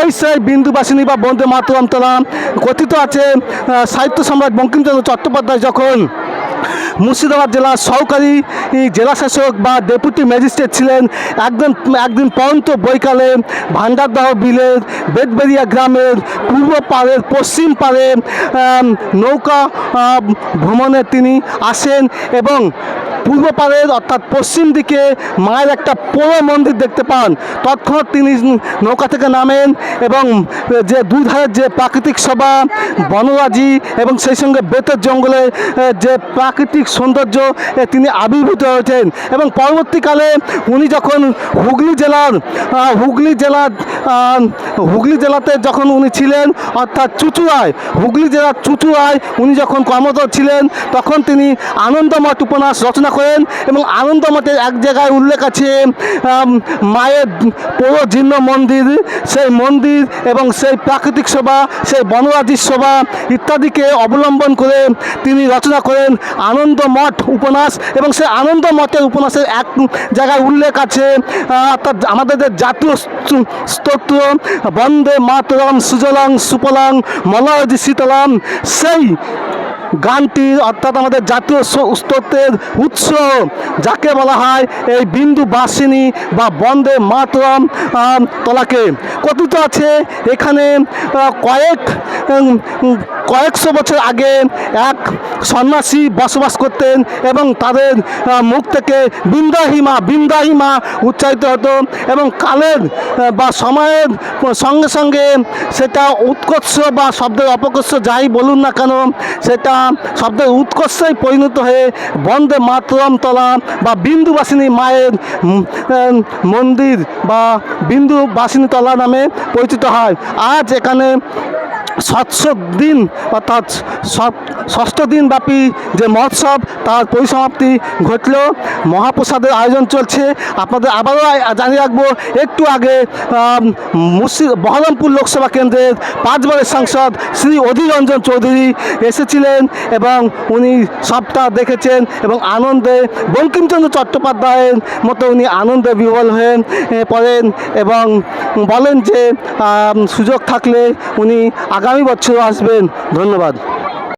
এই সেই বিন্দুবাসিনী বা বন্দে মাতরম তোলা কথিত আছে সাহিত্য সম্রাট বঙ্কিমচন্দ্র চট্টোপাধ্যায় যখন মুর্শিদাবাদ জেলার সহকারী জেলাশাসক বা ডেপুটি ম্যাজিস্ট্রেট ছিলেন, একদিন পরন্ত বৈকালে ভান্ডারদহ বিলের বেদবেরিয়া গ্রামের পূর্ব পাড়ের পশ্চিম পাড়ে নৌকা ভ্রমণে তিনি আসেন এবং পূর্ব পাড়ের অর্থাৎ পশ্চিম দিকে মায়ের একটা পোড়ো মন্দির দেখতে পান। তৎক্ষণাৎ তিনি নৌকা থেকে নামেন এবং যে দুই ধারের যে প্রাকৃতিক শোভা, বনরাজি এবং সেই সঙ্গে বেতের জঙ্গলে যে প্রাকৃতিক সৌন্দর্য তিনি আবির্ভূত হয়েছেন। এবং পরবর্তীকালে উনি যখন হুগলি জেলাতে যখন উনি ছিলেন, অর্থাৎ চুঁচুড়ায়, হুগলি জেলার চুঁচুড়ায় উনি যখন কর্মরত ছিলেন, তখন তিনি আনন্দমঠ উপন্যাস রচনা করেন এবং আনন্দমঠের এক জায়গায় উল্লেখ আছে মায়ের পুরো জীর্ণ মন্দির, সেই মন্দির এবং সেই প্রাকৃতিক শোভা, সেই বনরাজির শোভা ইত্যাদিকে অবলম্বন করে তিনি রচনা করেন আনন্দমঠ উপন্যাস। এবং সেই আনন্দমঠের উপন্যাসের এক জায়গায় উল্লেখ আছে, অর্থাৎ আমাদের যে জাতীয় স্তোত্র বন্দে মাতরম সুজলাং সুফলাং মলয়জি শীতলাম, সেই গানটি অর্থাৎ আমাদের জাতীয় স্তোত্রের উৎস যাকে বলা হয় এই বিন্দুবাসিনী বা বন্দে মাতরম তলাকে। কথিত আছে এখানে কয়েকশো বছর আগে এক সন্ন্যাসী বসবাস করতেন এবং তাদের মুখ থেকে বিন্দাহিমা উচ্চারিত হতো এবং কালের বা সময়ের সঙ্গে সঙ্গে সেটা উৎকর্ষ বা শব্দের অপকর্ষ যাই বলুন না কেন, সেটা শব্দের উৎকর্ষই পরিণত হয়ে বন্দে মাতরম তলা বা বিন্দুবাসিনী মায়ের মন্দির বা বিন্দুবাসিনী তলা নামে পরিচিত হয়। আজ এখানে দিন অর্থাৎ ষষ্ঠ দিন ব্যাপী যে মহোৎসব তার পরিসমাপ্তি ঘটল, মহাপ্রসাদের আয়োজন চলছে। আপনাদের আবারও জানিয়ে রাখবো, একটু আগে বহরমপুর লোকসভা কেন্দ্রের 5 বারের সাংসদ শ্রী অধীর রঞ্জন চৌধুরী এসেছিলেন এবং উনি সবটা দেখেছেন এবং আনন্দে বঙ্কিমচন্দ্র চট্টোপাধ্যায়ের মতো উনি আনন্দে বিহ্বল হয়ে পড়েন এবং বলেন যে সুযোগ থাকলে উনি আগামী বছর আসবেন। ধন্যবাদ।